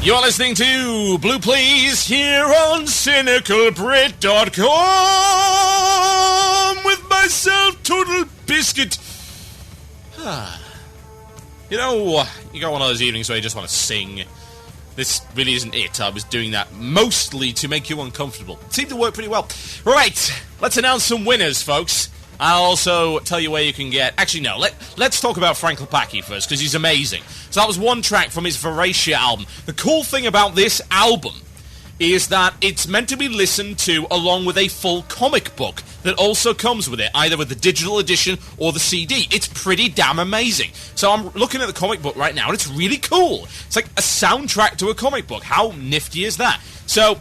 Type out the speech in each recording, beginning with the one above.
You're listening to Blue Please here on CynicalBrit.com with myself, Total Biscuit. You know, you got one of those evenings where you just want to sing. This really isn't it. I was doing that mostly to make you uncomfortable. It seemed to work pretty well. Right, let's announce some winners, folks. I'll also tell you where you can get... Actually, no, let's talk about Frank Klepacki first, because he's amazing. So that was one track from his Voracia album. The cool thing about this album is that it's meant to be listened to along with a full comic book that also comes with it, either with the digital edition or the CD. It's pretty damn amazing. So I'm looking at the comic book right now, and it's really cool. It's like a soundtrack to a comic book. How nifty is that? So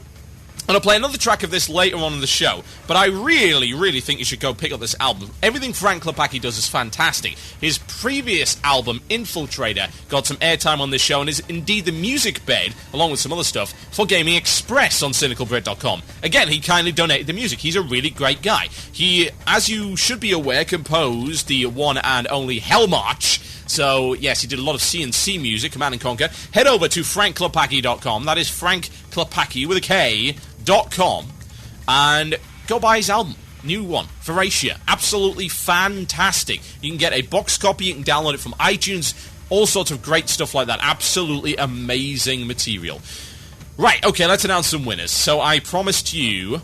I'm going to play another track of this later on in the show, but I really, really think you should go pick up this album. Everything Frank Klepacki does is fantastic. His previous album, Infiltrator, got some airtime on this show and is indeed the music bed, along with some other stuff, for Gaming Express on CynicalBrit.com. Again, he kindly donated the music. He's a really great guy. He, as you should be aware, composed the one and only Hell March. So, yes, he did a lot of CNC music, Command & Conquer. Head over to FrankKlepacki.com. That is Frank Klepacki with a K.com. And go buy his album. New one. Voracia. Absolutely fantastic. You can get a box copy. You can download it from iTunes. All sorts of great stuff like that. Absolutely amazing material. Right, okay, let's announce some winners. So I promised you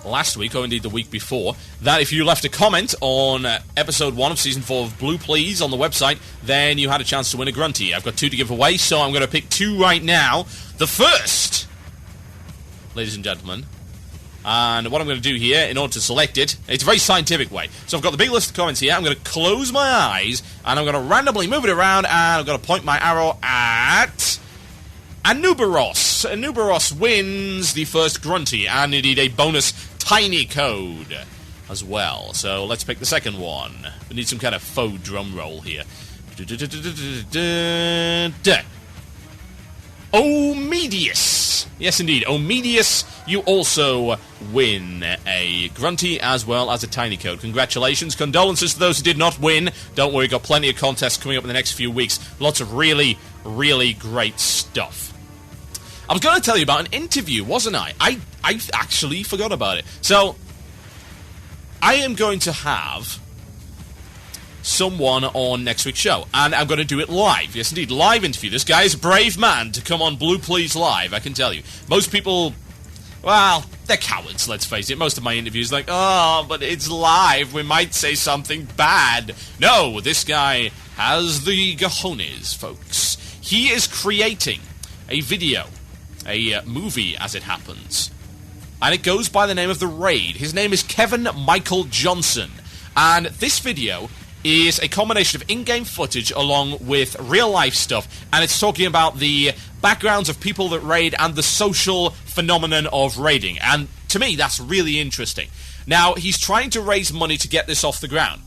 last week, or indeed the week before, that if you left a comment on episode 1 of season 4 of Blue Please on the website, then you had a chance to win a grunty. I've got 2 to give away, so I'm going to pick 2 right now. The first, ladies and gentlemen, and what I'm going to do here in order to select it, it's a very scientific way. So I've got the big list of comments here. I'm going to close my eyes, and I'm going to randomly move it around, and I'm going to point my arrow at Anubaros. Anubaros wins the first grunty, and indeed a bonus tiny code as well. So let's pick the second one. We need some kind of faux drum roll here. Omedius. Yes, indeed. Omedius, you also win a grunty as well as a tiny code. Congratulations. Condolences to those who did not win. Don't worry, got plenty of contests coming up in the next few weeks. Lots of really, really great stuff. I was going to tell you about an interview, wasn't I? I actually forgot about it. So, I am going to have someone on next week's show, and I'm going to do it live. Yes, indeed, live interview. This guy is a brave man to come on Blue Please Live, I can tell you. Most people, well, they're cowards, let's face it. Most of my interviews are like, oh, but it's live, we might say something bad. No, this guy has the cojones, folks. He is creating a video, a movie, as it happens, and it goes by the name of The Raid. His name is Kevin Michael Johnson, and this video is a combination of in-game footage along with real-life stuff, and it's talking about the backgrounds of people that raid and the social phenomenon of raiding, and to me, that's really interesting. Now, he's trying to raise money to get this off the ground.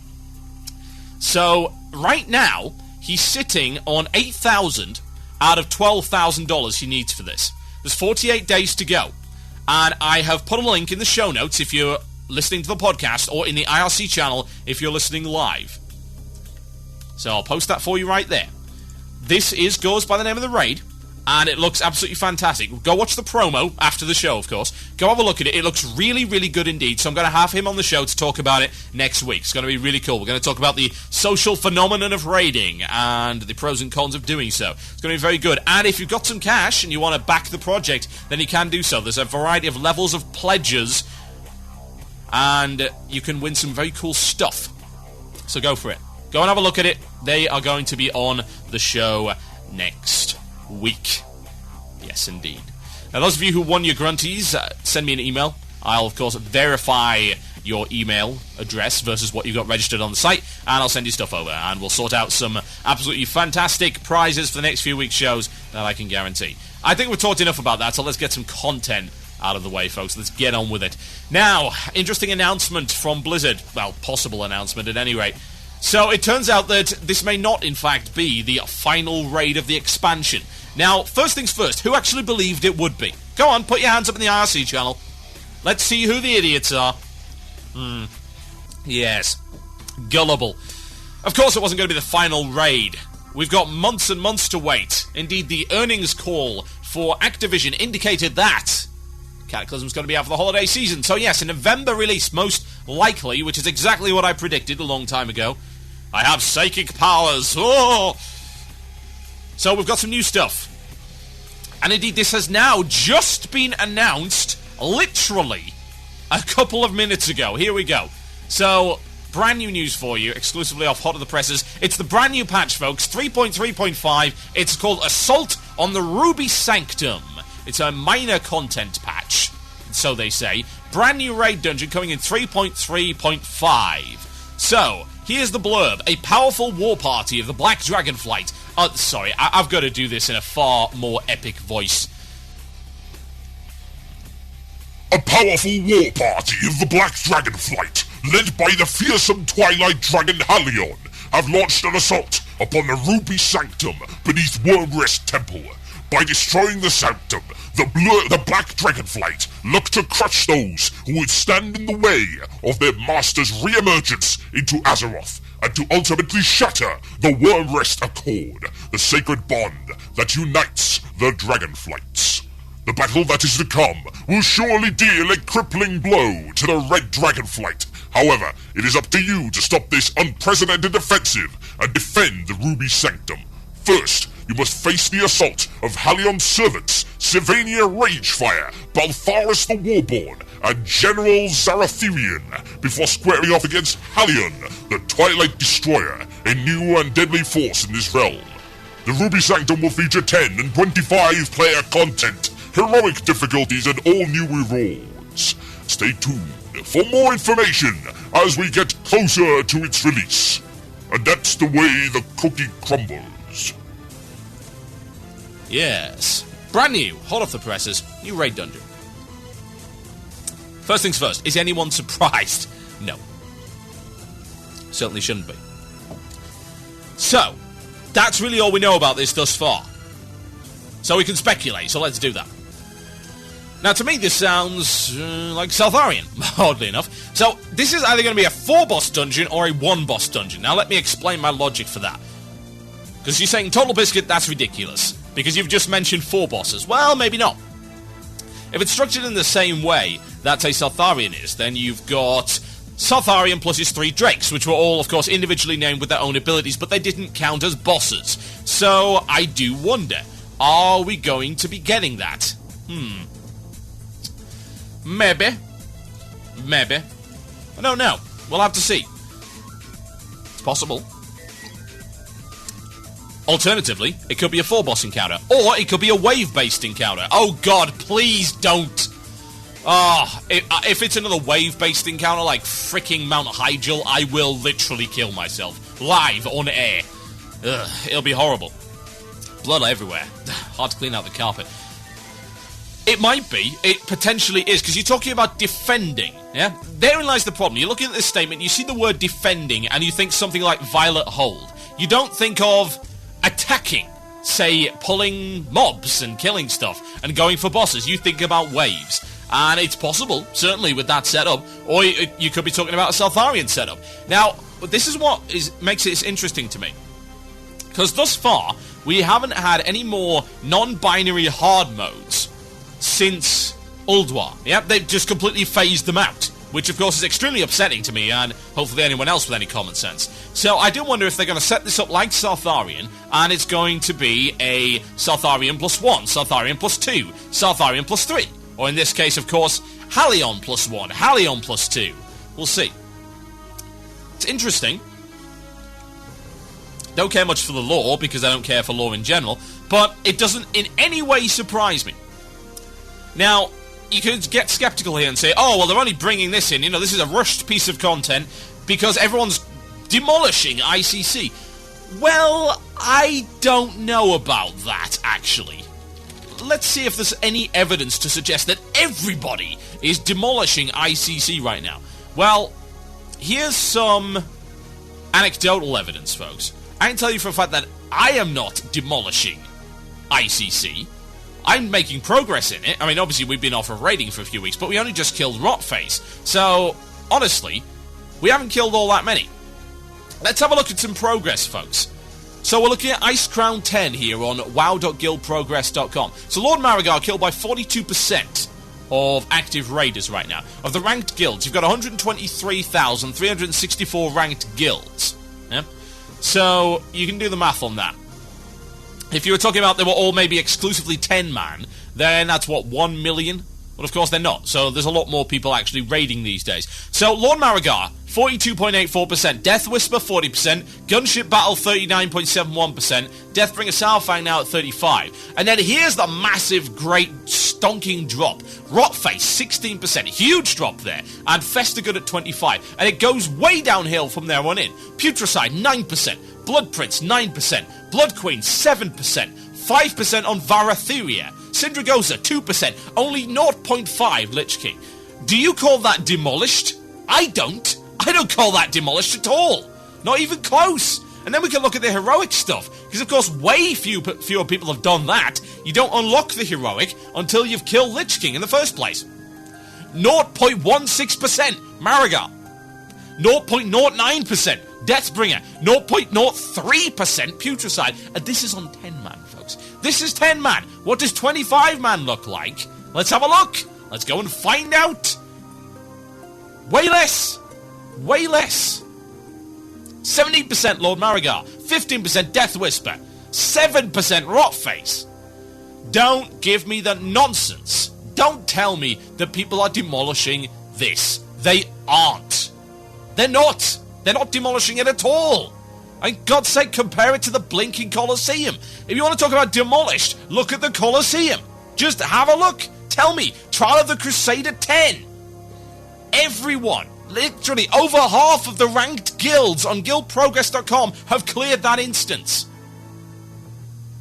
So, right now, he's sitting on $8,000 out of $12,000 he needs for this. There's 48 days to go, and I have put a link in the show notes if you're listening to the podcast, or in the IRC channel if you're listening live. So I'll post that for you right there. This goes by the name of The Raid, and it looks absolutely fantastic. Go watch the promo after the show, of course. Go have a look at it. It looks really, really good indeed. So I'm going to have him on the show to talk about it next week. It's going to be really cool. We're going to talk about the social phenomenon of raiding and the pros and cons of doing so. It's going to be very good. And if you've got some cash and you want to back the project, then you can do so. There's a variety of levels of pledges, and you can win some very cool stuff. So go for it. Go and have a look at it. They are going to be on the show next week. Yes, indeed. Now, those of you who won your grunties, send me an email. I'll, of course, verify your email address versus what you got registered on the site, and I'll send you stuff over, and we'll sort out some absolutely fantastic prizes for the next few weeks' shows that I can guarantee. I think we've talked enough about that, so let's get some content out of the way, folks. Let's get on with it. Now, interesting announcement from Blizzard. Well, possible announcement at any rate. So it turns out that this may not, in fact, be the final raid of the expansion. Now, first things first, who actually believed it would be? Go on, put your hands up in the IRC channel. Let's see who the idiots are. Yes. Gullible. Of course it wasn't going to be the final raid. we've got months and months to wait. Indeed, the earnings call for Activision indicated that Cataclysm's going to be out for the holiday season. So yes, a November release, most likely, which is exactly what I predicted a long time ago. I have psychic powers. Oh! So we've got some new stuff. And indeed, this has now just been announced, literally, a couple of minutes ago. Here we go. So, brand new news for you, exclusively off Hot of the Presses. It's the brand new patch, folks, 3.3.5. It's called Assault on the Ruby Sanctum. It's a minor content patch, so they say. Brand new raid dungeon coming in 3.3.5. So, here's the blurb. A powerful war party of the Black Dragonflight. Sorry, I've got to do this in a far more epic voice. A powerful war party of the Black Dragonflight, led by the fearsome Twilight Dragon Halion, have launched an assault upon the Ruby Sanctum beneath Wormrest Temple. By destroying the Sanctum, the Black Dragonflight look to crush those who would stand in the way of their master's re-emergence into Azeroth, and to ultimately shatter the Wormrest Accord, the sacred bond that unites the Dragonflights. The battle that is to come will surely deal a crippling blow to the Red Dragonflight. However, it is up to you to stop this unprecedented offensive and defend the Ruby Sanctum. First, you must face the assault of Halion's servants, Sylvania Ragefire, Baltharis the Warborn, and General Zaratherian, before squaring off against Halion, the Twilight Destroyer, a new and deadly force in this realm. The Ruby Sanctum will feature 10 and 25 player content, heroic difficulties, and all new rewards. Stay tuned for more information as we get closer to its release. And that's the way the cookie crumbles. Yes. Brand new, hot off the presses, new raid dungeon. First things first, is anyone surprised? No. Certainly shouldn't be. So, that's really all we know about this thus far. So we can speculate, so let's do that. Now, to me, this sounds like Saltharian, oddly enough. So, this is either going to be a 4-boss dungeon or a 1-boss dungeon. Now, let me explain my logic for that. Because you're saying, Total Biscuit, that's ridiculous. Because you've just mentioned 4 bosses. Well, maybe not. If it's structured in the same way that a Saltharian is, then you've got Saltharian plus his 3 Drakes, which were all, of course, individually named with their own abilities, but they didn't count as bosses. So, I do wonder, are we going to be getting that? Maybe. I don't know. We'll have to see. It's possible. Alternatively, it could be a 4-boss encounter. Or it could be a wave-based encounter. Oh god, please don't. If it's another wave-based encounter like fricking Mount Hyjal, I will literally kill myself. Live, on air. Ugh, it'll be horrible. Blood everywhere. Hard to clean out the carpet. It might be. It potentially is, because you're talking about defending, yeah? Therein lies the problem. You're looking at this statement, you see the word defending, and you think something like Violet Hold. You don't think of attacking, say, pulling mobs and killing stuff, and going for bosses. You think about waves. And it's possible, certainly, with that setup, or you could be talking about a Saltharian setup. Now, this is what makes it interesting to me. Because thus far, we haven't had any more non-binary hard modes since Ulduar. Yeah, they've just completely phased them out, which of course is extremely upsetting to me and hopefully anyone else with any common sense. So I do wonder if they're going to set this up like Saltharian, and it's going to be a Saltharian plus 1, Saltharian plus 2, Saltharian plus 3, or in this case, of course, Halion plus 1, Halion plus 2. We'll see. It's interesting. Don't care much for the lore, because I don't care for lore in general, but it doesn't in any way surprise me. Now, you could get skeptical here and say, oh, well, they're only bringing this in, this is a rushed piece of content because everyone's demolishing ICC. Well, I don't know about that, actually. Let's see if there's any evidence to suggest that everybody is demolishing ICC right now. Well, here's some anecdotal evidence, folks. I can tell you for a fact that I am not demolishing ICC. I'm making progress in it. I mean, obviously, we've been off of raiding for a few weeks, but we only just killed Rotface. So, honestly, we haven't killed all that many. Let's have a look at some progress, folks. So we're looking at Ice Crown 10 here on wow.guildprogress.com. So Lord Marigar killed by 42% of active raiders right now. Of the ranked guilds, you've got 123,364 ranked guilds. Yeah? So you can do the math on that. If you were talking about they were all maybe exclusively 10-man, then that's what, 1 million? But of course they're not, so there's a lot more people actually raiding these days. So Lord Marigar, 42.84%, Death Whisper 40%, Gunship Battle 39.71%, Deathbringer Sourfang now at 35%. And then here's the massive, great, stonking drop. Rotface 16%, huge drop there, and Festagood at 25%. And it goes way downhill from there on in. Putricide 9%, Blood Prince 9%, Blood Queen 7%, 5% on Varatheria, Syndragosa 2%, only 0.5 Lich King. Do you call that demolished? I don't. I don't call that demolished at all. Not even close. And then we can look at the heroic stuff, because of course way fewer people have done that. You don't unlock the heroic until you've killed Lich King in the first place. 0.16% Marigar, 0.09% Deathbringer, 0.03% Putricide, and this is on 10-man, folks. This is 10-man. What does 25-man look like? Let's have a look. Let's go and find out. Way less. Way less. 17% Lord Marigar, 15% Death Whisper, 7% Rotface. Don't give me the nonsense. Don't tell me that people are demolishing this. They aren't. They're not. They're not demolishing it at all. And God's sake, compare it to the blinking Colosseum. If you want to talk about demolished, look at the Colosseum. Just have a look. Tell me, Trial of the Crusader 10. Everyone, literally over half of the ranked guilds on guildprogress.com have cleared that instance.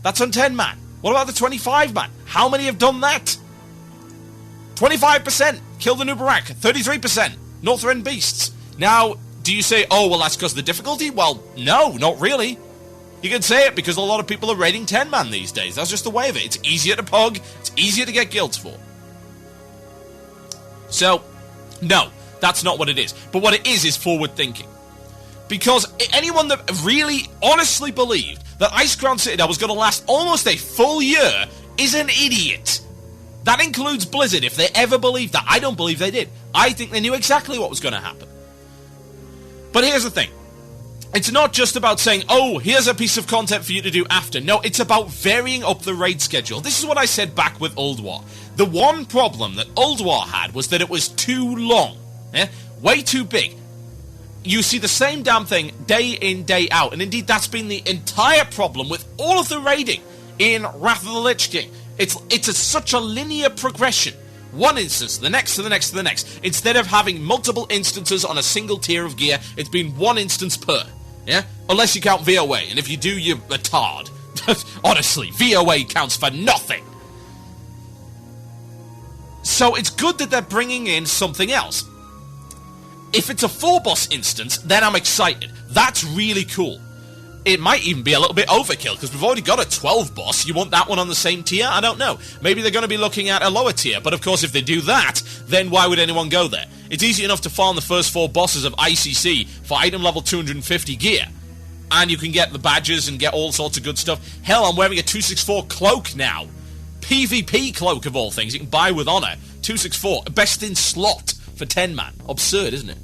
That's on 10-man. What about the 25-man? How many have done that? 25% kill the Nubarak, 33% Northrend Beasts. Now, do you say, oh, well, that's because of the difficulty? Well, no, not really. You can say it because a lot of people are raiding 10-man these days. That's just the way of it. It's easier to pug. It's easier to get guilds for. So, no, that's not what it is. But what it is forward thinking. Because anyone that really honestly believed that Icecrown Citadel was going to last almost a full year is an idiot. That includes Blizzard, if they ever believed that. I don't believe they did. I think they knew exactly what was going to happen. But here's the thing. It's not just about saying, oh, here's a piece of content for you to do after. No, it's about varying up the raid schedule. This is what I said back with Old War. The one problem that Old War had was that it was too long. Way too big. You see the same damn thing day in, day out. And indeed, that's been the entire problem with all of the raiding in Wrath of the Lich King. It's such a linear progression. One instance, to the next, to the next, to the next. Instead of having multiple instances on a single tier of gear, it's been one instance per. Yeah? Unless you count VOA. And if you do, you're a tard. Honestly, VOA counts for nothing. So it's good that they're bringing in something else. If it's a 4-boss instance, then I'm excited. That's really cool. It might even be a little bit overkill, because we've already got a 12-boss. You want that one on the same tier? I don't know. Maybe they're going to be looking at a lower tier, but of course if they do that, then why would anyone go there? It's easy enough to farm the first 4 bosses of ICC for item level 250 gear. And you can get the badges and get all sorts of good stuff. Hell, I'm wearing a 264 cloak now. PvP cloak of all things. You can buy with honor. 264, best in slot for 10-man. Absurd, isn't it?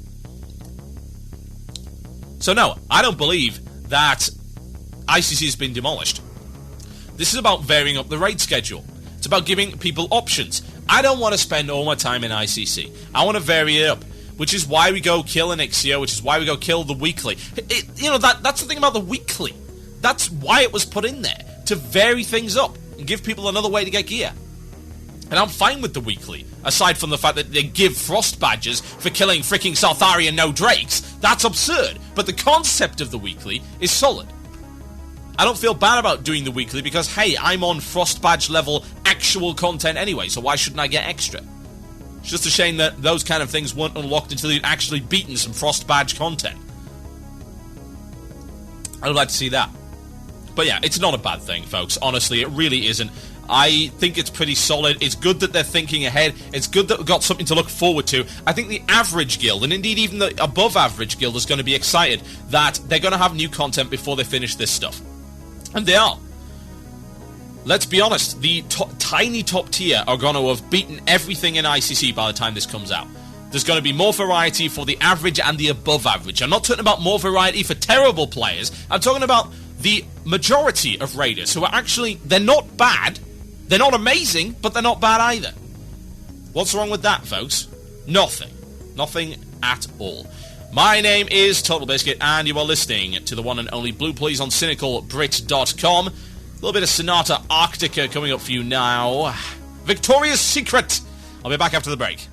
So no, I don't believe that ICC has been demolished. This is about varying up the raid schedule. It's about giving people options. I don't want to spend all my time in ICC. I want to vary it up, which is why we go kill Onyxia, which is why we go kill the weekly. That's the thing about the weekly. That's why it was put in there, to vary things up and give people another way to get gear. And I'm fine with the weekly, aside from the fact that they give frost badges for killing freaking Salthari and no drakes. That's absurd. But the concept of the weekly is solid. I don't feel bad about doing the weekly because, hey, I'm on frost badge level actual content anyway, so why shouldn't I get extra? It's just a shame that those kind of things weren't unlocked until you'd actually beaten some frost badge content. I would like to see that. But yeah, it's not a bad thing, folks. Honestly, it really isn't. I think it's pretty solid. It's good that they're thinking ahead. It's good that we've got something to look forward to. I think the average guild, and indeed even the above average guild, is going to be excited that they're going to have new content before they finish this stuff. And they are. Let's be honest, the tiny top tier are going to have beaten everything in ICC by the time this comes out. There's going to be more variety for the average and the above average. I'm not talking about more variety for terrible players. I'm talking about the majority of raiders who are actually, they're not bad. They're not amazing, but they're not bad either. What's wrong with that, folks? Nothing. Nothing at all. My name is Total Biscuit, and you are listening to the one and only Blue Please on CynicalBrit.com. A little bit of Sonata Arctica coming up for you now. Victoria's Secret. I'll be back after the break.